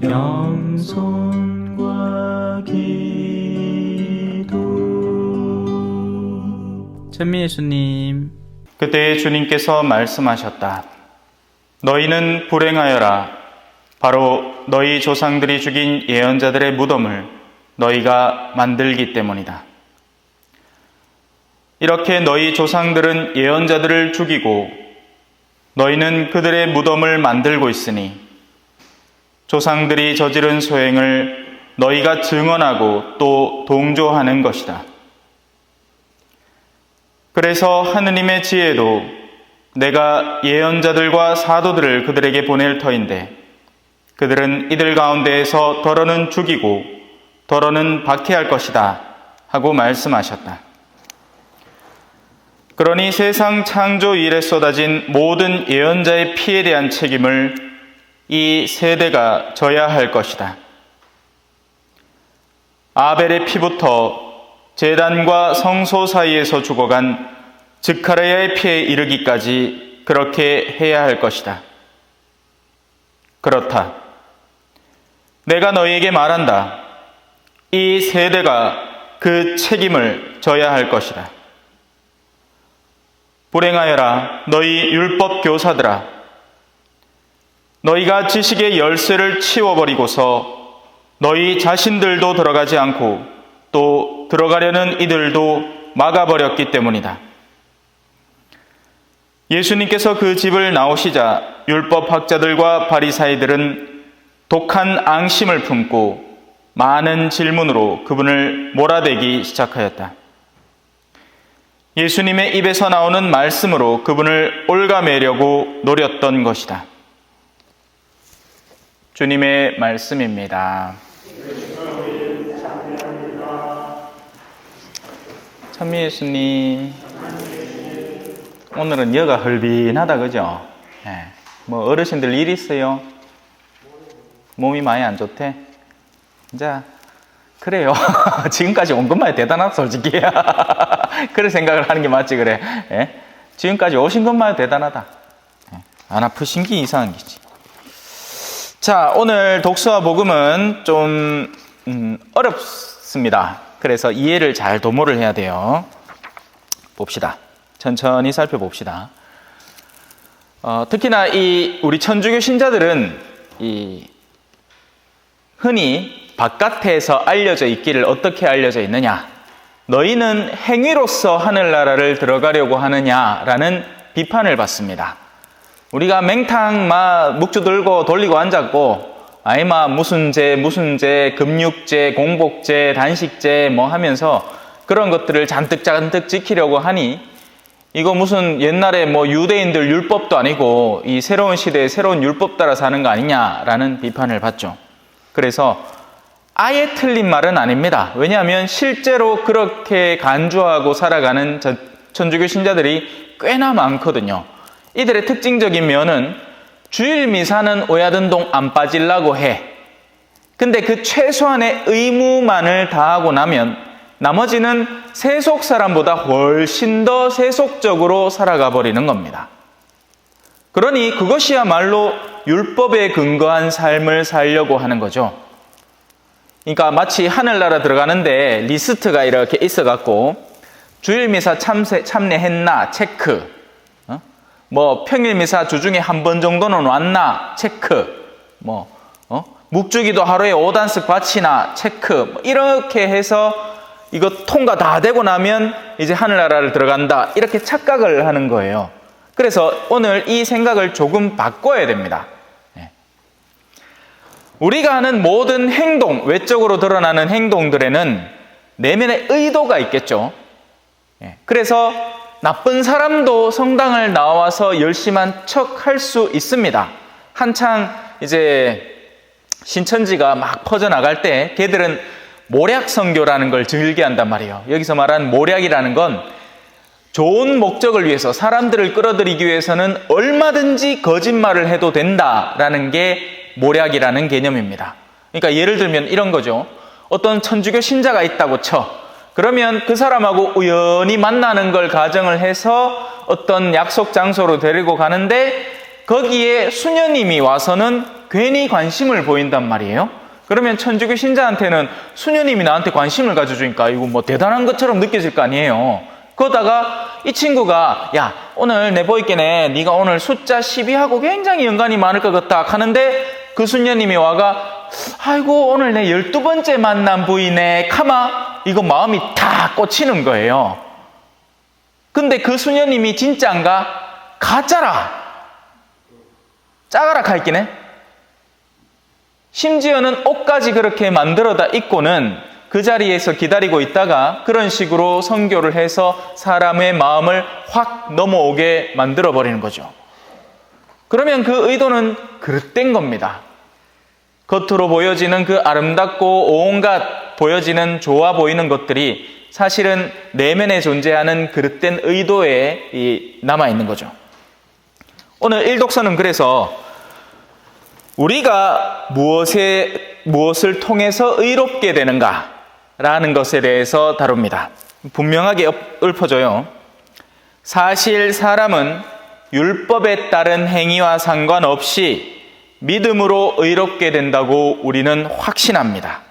겸손과 기도. 천미 예수님. 그때 주님께서 말씀하셨다. 너희는 불행하여라. 바로 너희 조상들이 죽인 예언자들의 무덤을 너희가 만들기 때문이다. 이렇게 너희 조상들은 예언자들을 죽이고 너희는 그들의 무덤을 만들고 있으니 조상들이 저지른 소행을 너희가 증언하고 또 동조하는 것이다. 그래서 하느님의 지혜도 내가 예언자들과 사도들을 그들에게 보낼 터인데 그들은 이들 가운데에서 더러는 죽이고 더러는 박해할 것이다 하고 말씀하셨다. 그러니 세상 창조 이래 쏟아진 모든 예언자의 피에 대한 책임을 이 세대가 져야 할 것이다. 아벨의 피부터 제단과 성소 사이에서 죽어간 즈카랴의 피에 이르기까지 그렇게 해야 할 것이다. 그렇다. 내가 너희에게 말한다. 이 세대가 그 책임을 져야 할 것이다. 불행하여라 너희 율법 교사들아. 너희가 지식의 열쇠를 치워버리고서 너희 자신들도 들어가지 않고 또 들어가려는 이들도 막아버렸기 때문이다. 예수님께서 그 집을 나오시자 율법학자들과 바리사이들은 독한 앙심을 품고 많은 질문으로 그분을 몰아대기 시작하였다. 예수님의 입에서 나오는 말씀으로 그분을 올가매려고 노렸던 것이다. 주님의 말씀입니다. 천미 예수님, 오늘은 여가 헐빈하다, 그죠? 네. 뭐 어르신들 일 있어요? 몸이 많이 안 좋대? 자, 그래요. 지금까지 온 것만 대단하다, 솔직히. 그래 생각을 하는 게 맞지, 그래. 예? 지금까지 오신 것만 대단하다. 예. 안 아프신 게 이상한 거지. 자, 오늘 독서와 복음은 좀 어렵습니다. 그래서 이해를 잘 도모를 해야 돼요. 봅시다. 천천히 살펴봅시다. 특히나 우리 천주교 신자들은 흔히 바깥에서 알려져 있기를 어떻게 알려져 있느냐? 너희는 행위로서 하늘나라를 들어가려고 하느냐라는 비판을 받습니다. 우리가 맹탕 묵주 들고 돌리고 앉았고 무슨 제, 금육제, 공복제, 단식제 뭐 하면서 그런 것들을 잔뜩 지키려고 하니 이거 무슨 옛날에 뭐 유대인들 율법도 아니고 이 새로운 시대에 새로운 율법 따라 사는 거 아니냐라는 비판을 받죠. 그래서 아예 틀린 말은 아닙니다. 왜냐하면 실제로 그렇게 간주하고 살아가는 천주교 신자들이 꽤나 많거든요. 이들의 특징적인 면은 주일 미사는 오야든동 안 빠지려고 해. 근데 그 최소한의 의무만을 다하고 나면 나머지는 세속 사람보다 훨씬 더 세속적으로 살아가 버리는 겁니다. 그러니 그것이야말로 율법에 근거한 삶을 살려고 하는 거죠. 그러니까 마치 하늘나라 들어가는데 리스트가 이렇게 있어갖고 주일 미사 참례했나 체크, 뭐 평일 미사 주중에 한 번 정도는 왔나 체크, 묵주기도 하루에 5단씩 바치나 체크, 이렇게 해서 이거 통과 다 되고 나면 이제 하늘나라를 들어간다, 이렇게 착각을 하는 거예요. 그래서 오늘 이 생각을 조금 바꿔야 됩니다. 우리가 하는 모든 행동, 외적으로 드러나는 행동들에는 내면의 의도가 있겠죠. 그래서 나쁜 사람도 성당을 나와서 열심한 척 할 수 있습니다. 한창 이제 신천지가 막 퍼져나갈 때 걔들은 모략 선교라는 걸 즐겨한단 말이에요. 여기서 말하는 모략이라는 건 좋은 목적을 위해서, 사람들을 끌어들이기 위해서는 얼마든지 거짓말을 해도 된다라는 게 모략이라는 개념입니다. 그러니까 예를 들면 이런 거죠. 어떤 천주교 신자가 있다고 쳐. 그러면 그 사람하고 우연히 만나는 걸 가정을 해서 어떤 약속 장소로 데리고 가는데 거기에 수녀님이 와서는 괜히 관심을 보인단 말이에요. 그러면 천주교 신자한테는 수녀님이 나한테 관심을 가져주니까 이거 뭐 대단한 것처럼 느껴질 거 아니에요. 그러다가 이 친구가 야 오늘 내 보이께네 네가 오늘 숫자 12하고 굉장히 연관이 많을 것 같다 하는데 그 수녀님이 와가 아이고 오늘 내 12번째 만난 부이네 카마 이거 마음이 다 꽂히는 거예요. 근데 그 수녀님이 진짜인가? 가짜라. 짜가라 가있기네. 심지어는 옷까지 그렇게 만들어다 입고는 그 자리에서 기다리고 있다가 그런 식으로 선교를 해서 사람의 마음을 확 넘어오게 만들어버리는 거죠. 그러면 그 의도는 그릇된 겁니다. 겉으로 보여지는 그 아름답고 온갖 보여지는 좋아 보이는 것들이 사실은 내면에 존재하는 그릇된 의도에 남아있는 거죠. 오늘 일독서는 그래서 우리가 무엇을 통해서 의롭게 되는가라는 것에 대해서 다룹니다. 분명하게 읊어줘요. 사실 사람은 율법에 따른 행위와 상관없이 믿음으로 의롭게 된다고 우리는 확신합니다.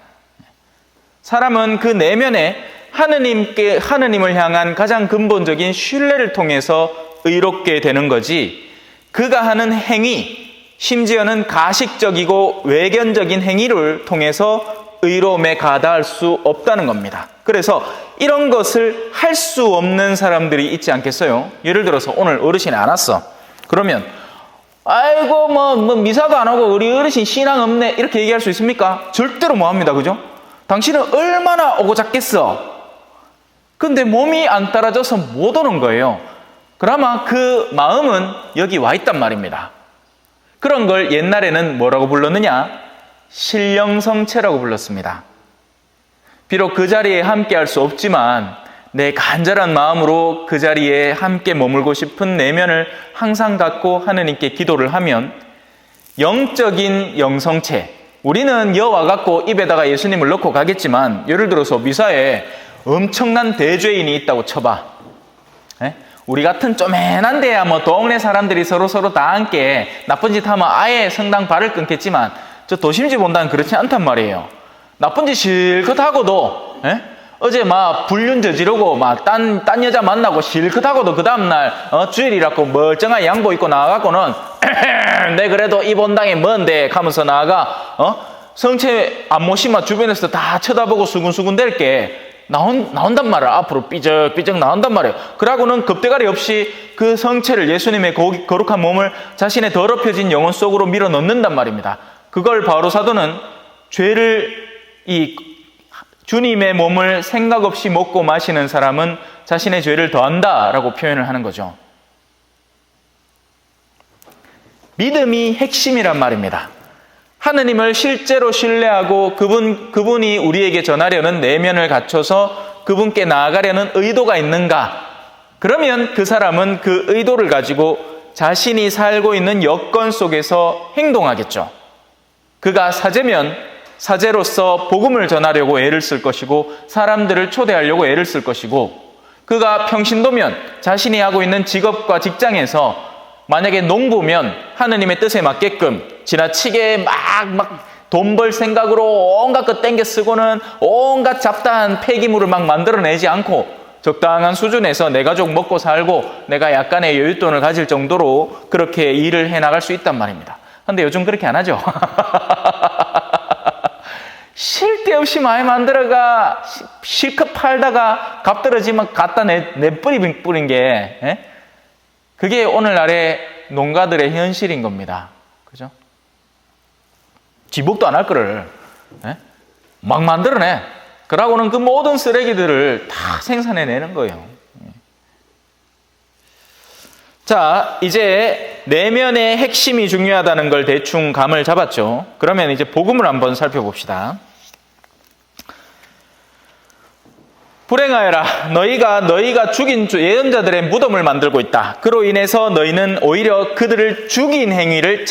사람은 그 내면에 하느님을 향한 가장 근본적인 신뢰를 통해서 의롭게 되는 거지, 그가 하는 행위, 심지어는 가식적이고 외견적인 행위를 통해서 의로움에 가다할 수 없다는 겁니다. 그래서 이런 것을 할 수 없는 사람들이 있지 않겠어요? 예를 들어서 오늘 어르신이 안 왔어. 그러면 아이고 뭐 미사도 안 하고 우리 어르신 신앙 없네 이렇게 얘기할 수 있습니까? 절대로 못 합니다. 그죠? 당신은 얼마나 오고 잡겠어? 근데 몸이 안 따라줘서 못 오는 거예요. 그나마 그 마음은 여기 와 있단 말입니다. 그런 걸 옛날에는 뭐라고 불렀느냐? 신령성체라고 불렀습니다. 비록 그 자리에 함께 할 수 없지만 내 간절한 마음으로 그 자리에 함께 머물고 싶은 내면을 항상 갖고 하느님께 기도를 하면 영적인 영성체, 우리는 여와 갖고 입에다가 예수님을 넣고 가겠지만 예를 들어서 미사에 엄청난 대죄인이 있다고 쳐봐. 우리 같은 쪼맨한 데야 뭐 동네 사람들이 서로 다 함께 나쁜 짓 하면 아예 성당 발을 끊겠지만 저 도심지 본다는 그렇지 않단 말이에요. 나쁜 짓 실컷 하고도 어제 막 불륜 저지르고 막 딴 여자 만나고 실컷 하고도 그 다음날 주일이라고 멀쩡한 양복 입고 나와갖고는 내 그래도 이 본당이 뭔데 하면서 나아가 성체 안 모시면 주변에서 다 쳐다보고 수근수근 될 게 나온단 말이야. 앞으로 삐쩍삐쩍 나온단 말이에요. 그러고는 겁대가리 없이 그 성체를 예수님의 거룩한 몸을 자신의 더럽혀진 영혼 속으로 밀어 넣는단 말입니다. 그걸 바오로 사도는 주님의 몸을 생각 없이 먹고 마시는 사람은 자신의 죄를 더한다라고 표현을 하는 거죠. 믿음이 핵심이란 말입니다. 하느님을 실제로 신뢰하고 그분이 우리에게 전하려는 내면을 갖춰서 그분께 나아가려는 의도가 있는가? 그러면 그 사람은 그 의도를 가지고 자신이 살고 있는 여건 속에서 행동하겠죠. 그가 사제면 사제로서 복음을 전하려고 애를 쓸 것이고 사람들을 초대하려고 애를 쓸 것이고, 그가 평신도면 자신이 하고 있는 직업과 직장에서 만약에 농부면 하느님의 뜻에 맞게끔 지나치게 막 돈 벌 생각으로 온갖 것 땡겨 쓰고는 온갖 잡다한 폐기물을 막 만들어내지 않고 적당한 수준에서 내 가족 먹고 살고 내가 약간의 여윳돈을 가질 정도로 그렇게 일을 해나갈 수 있단 말입니다. 근데 요즘 그렇게 안 하죠. 쉴 데 없이 많이 만들어가 실컷 팔다가 값 떨어지면 갖다 내뿌린 게 그게 오늘날의 농가들의 현실인 겁니다. 그죠? 지복도 안 할 거를 막 만들어내. 그러고는 그 모든 쓰레기들을 다 생산해내는 거예요. 자, 이제 내면의 핵심이 중요하다는 걸 대충 감을 잡았죠. 그러면 이제 복음을 한번 살펴봅시다. 불행하여라. 너희가 죽인 예언자들의 무덤을 만들고 있다. 그로 인해서 너희는 오히려 그들을 죽인 행위를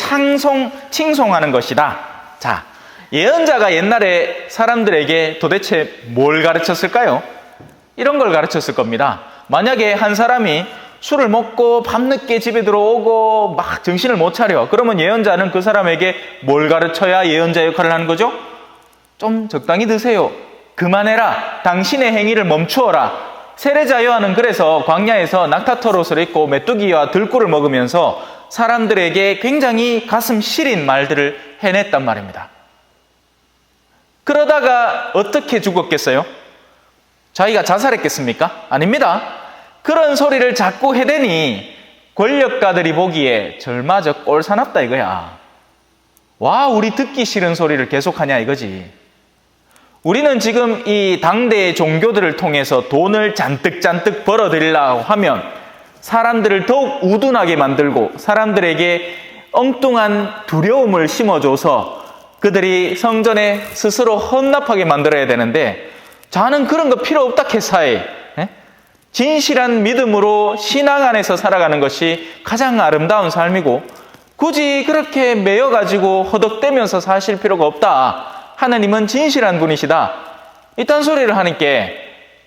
칭송하는 것이다. 자, 예언자가 옛날에 사람들에게 도대체 뭘 가르쳤을까요? 이런 걸 가르쳤을 겁니다. 만약에 한 사람이 술을 먹고 밤늦게 집에 들어오고 막 정신을 못 차려. 그러면 예언자는 그 사람에게 뭘 가르쳐야 예언자 역할을 하는 거죠? 좀 적당히 드세요. 그만해라. 당신의 행위를 멈추어라. 세례자 요한은 그래서 광야에서 낙타털옷을 입고 메뚜기와 들꿀을 먹으면서 사람들에게 굉장히 가슴 시린 말들을 해냈단 말입니다. 그러다가 어떻게 죽었겠어요? 자기가 자살했겠습니까? 아닙니다. 그런 소리를 자꾸 해대니 권력가들이 보기에 절마저 꼴사납다 이거야. 와, 우리 듣기 싫은 소리를 계속하냐 이거지. 우리는 지금 이 당대의 종교들을 통해서 돈을 잔뜩 벌어들이려고 하면 사람들을 더욱 우둔하게 만들고 사람들에게 엉뚱한 두려움을 심어줘서 그들이 성전에 스스로 헌납하게 만들어야 되는데 저는 그런 거 필요 없다 캐사에. 진실한 믿음으로 신앙 안에서 살아가는 것이 가장 아름다운 삶이고 굳이 그렇게 매여가지고 허덕대면서 사실 필요가 없다. 하느님은 진실한 분이시다. 이딴 소리를 하니까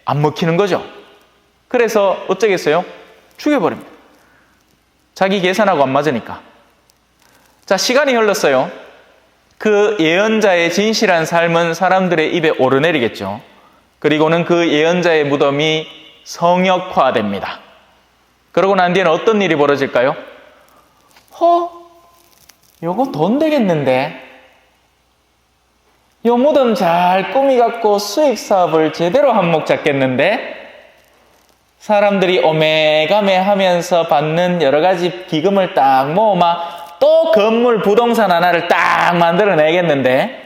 안 먹히는 거죠. 그래서 어쩌겠어요? 죽여버립니다. 자기 계산하고 안 맞으니까. 자, 시간이 흘렀어요. 그 예언자의 진실한 삶은 사람들의 입에 오르내리겠죠. 그리고는 그 예언자의 무덤이 성역화됩니다. 그러고 난 뒤에는 어떤 일이 벌어질까요? 요거 돈 되겠는데? 요 무덤 잘 꾸미갖고 수익 사업을 제대로 한몫 잡겠는데? 사람들이 오매가매 하면서 받는 여러 가지 기금을 딱 모으마 또 건물 부동산 하나를 딱 만들어내겠는데?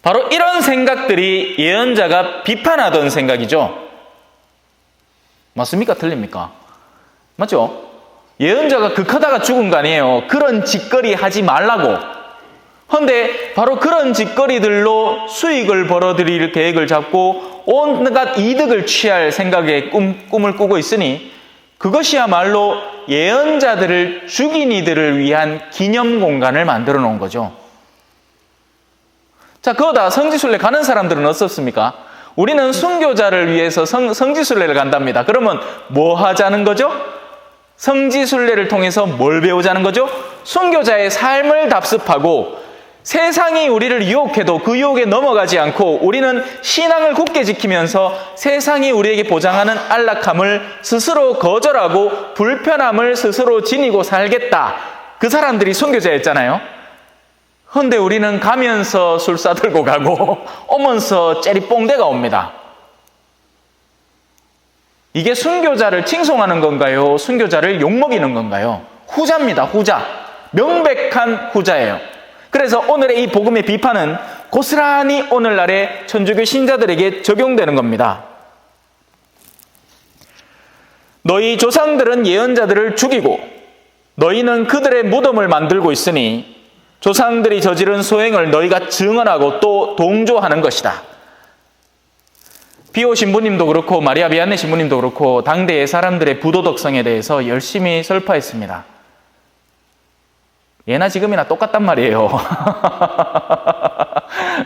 바로 이런 생각들이 예언자가 비판하던 생각이죠. 맞습니까? 틀립니까? 맞죠? 예언자가 극하다가 죽은 거 아니에요. 그런 짓거리 하지 말라고. 그런데 바로 그런 짓거리들로 수익을 벌어들일 계획을 잡고 온갖 이득을 취할 생각에 꿈을 꾸고 있으니 그것이야말로 예언자들을 죽인 이들을 위한 기념 공간을 만들어 놓은 거죠. 자, 그거다 성지순례 가는 사람들은 어떻습니까? 우리는 순교자를 위해서 성지순례를 간답니다. 그러면 뭐 하자는 거죠? 성지순례를 통해서 뭘 배우자는 거죠? 순교자의 삶을 답습하고 세상이 우리를 유혹해도 그 유혹에 넘어가지 않고 우리는 신앙을 굳게 지키면서 세상이 우리에게 보장하는 안락함을 스스로 거절하고 불편함을 스스로 지니고 살겠다. 그 사람들이 순교자였잖아요. 그런데 우리는 가면서 술 싸들고 가고 오면서 째리뽕대가 옵니다. 이게 순교자를 칭송하는 건가요? 순교자를 욕먹이는 건가요? 후자입니다. 후자. 명백한 후자예요. 그래서 오늘의 이 복음의 비판은 고스란히 오늘날의 천주교 신자들에게 적용되는 겁니다. 너희 조상들은 예언자들을 죽이고 너희는 그들의 무덤을 만들고 있으니 조상들이 저지른 소행을 너희가 증언하고 또 동조하는 것이다. 비오 신부님도 그렇고 마리아 비안네 신부님도 그렇고 당대의 사람들의 부도덕성에 대해서 열심히 설파했습니다. 예나 지금이나 똑같단 말이에요.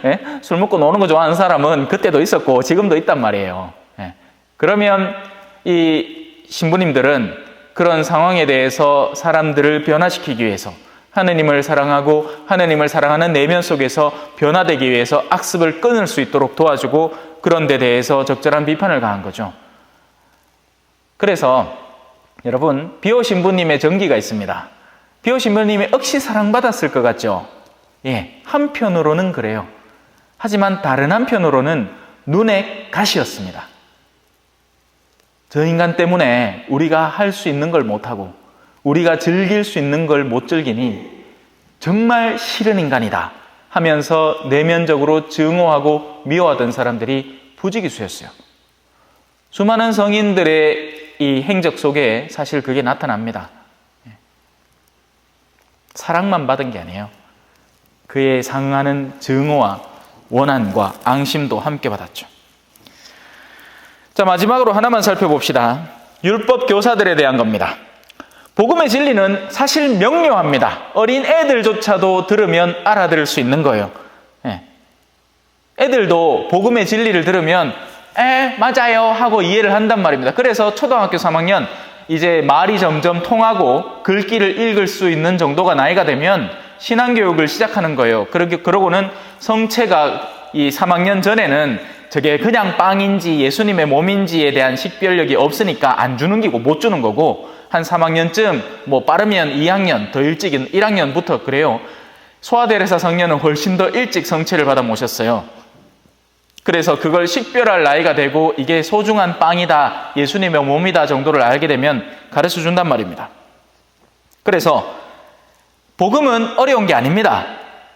네? 술 먹고 노는 거 좋아하는 사람은 그때도 있었고 지금도 있단 말이에요. 네. 그러면 이 신부님들은 그런 상황에 대해서 사람들을 변화시키기 위해서 하느님을 사랑하고 하느님을 사랑하는 내면 속에서 변화되기 위해서 악습을 끊을 수 있도록 도와주고 그런 데 대해서 적절한 비판을 가한 거죠. 그래서 여러분 비오 신부님의 전기가 있습니다. 비오 신부님이 억시 사랑받았을 것 같죠? 예, 한편으로는 그래요. 하지만 다른 한편으로는 눈의 가시였습니다. 저 인간 때문에 우리가 할 수 있는 걸 못하고 우리가 즐길 수 있는 걸 못 즐기니 정말 싫은 인간이다 하면서 내면적으로 증오하고 미워하던 사람들이 부지기수였어요. 수많은 성인들의 이 행적 속에 사실 그게 나타납니다. 사랑만 받은 게 아니에요. 그에 상하는 증오와 원한과 앙심도 함께 받았죠. 자, 마지막으로 하나만 살펴봅시다. 율법 교사들에 대한 겁니다. 복음의 진리는 사실 명료합니다. 어린 애들조차도 들으면 알아들을 수 있는 거예요. 애들도 복음의 진리를 들으면 맞아요 하고 이해를 한단 말입니다. 그래서 초등학교 3학년 이제 말이 점점 통하고 글귀를 읽을 수 있는 정도가 나이가 되면 신앙교육을 시작하는 거예요. 그러고는 성체가 이 3학년 전에는 저게 그냥 빵인지 예수님의 몸인지에 대한 식별력이 없으니까 안 주는 기고 못 주는 거고, 한 3학년쯤 뭐 빠르면 2학년 더 일찍인 1학년부터 그래요. 소아데레사 성녀는 훨씬 더 일찍 성체를 받아 모셨어요. 그래서 그걸 식별할 나이가 되고 이게 소중한 빵이다, 예수님의 몸이다 정도를 알게 되면 가르쳐 준단 말입니다. 그래서 복음은 어려운 게 아닙니다.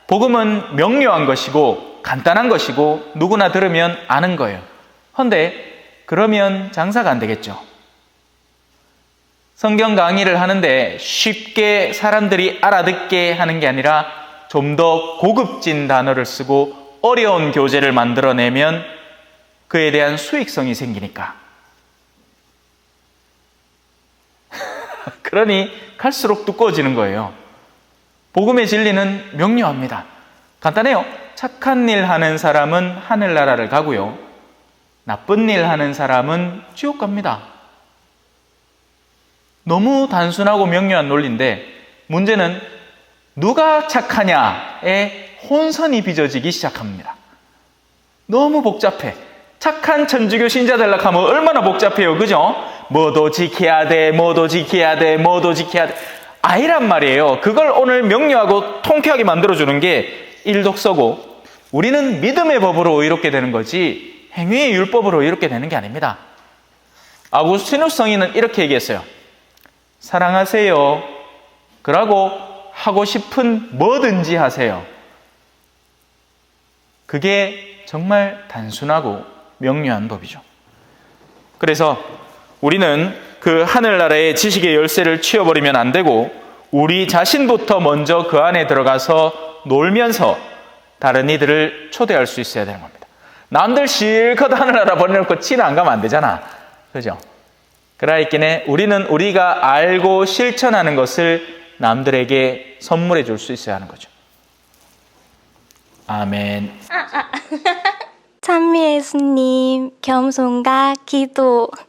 복음은 명료한 것이고 간단한 것이고 누구나 들으면 아는 거예요. 그런데 그러면 장사가 안 되겠죠. 성경 강의를 하는데 쉽게 사람들이 알아듣게 하는 게 아니라 좀 더 고급진 단어를 쓰고 어려운 교재를 만들어내면 그에 대한 수익성이 생기니까. 그러니 갈수록 두꺼워지는 거예요. 복음의 진리는 명료합니다. 간단해요. 착한 일 하는 사람은 하늘나라를 가고요, 나쁜 일 하는 사람은 지옥 갑니다. 너무 단순하고 명료한 논리인데 문제는 누가 착하냐에 혼선이 빚어지기 시작합니다. 너무 복잡해. 착한 천주교 신자 되려고 하면 얼마나 복잡해요. 그죠? 뭐도 지켜야 돼, 뭐도 지켜야 돼, 뭐도 지켜야 돼. 아니란 말이에요. 그걸 오늘 명료하고 통쾌하게 만들어주는 게 일독서고, 우리는 믿음의 법으로 의롭게 되는 거지 행위의 율법으로 의롭게 되는 게 아닙니다. 아구스티누스 성인은 이렇게 얘기했어요. 사랑하세요. 그러고 하고 싶은 뭐든지 하세요. 그게 정말 단순하고 명료한 법이죠. 그래서 우리는 그 하늘나라의 지식의 열쇠를 치워버리면 안 되고 우리 자신부터 먼저 그 안에 들어가서 놀면서 다른 이들을 초대할 수 있어야 되는 겁니다. 남들 실컷 하늘나라 보내놓고 치는 안 가면 안 되잖아. 그죠? 그러있기에 우리는 우리가 알고 실천하는 것을 남들에게 선물해 줄 수 있어야 하는 거죠. 아멘. 찬미 예수님, 겸손과 기도.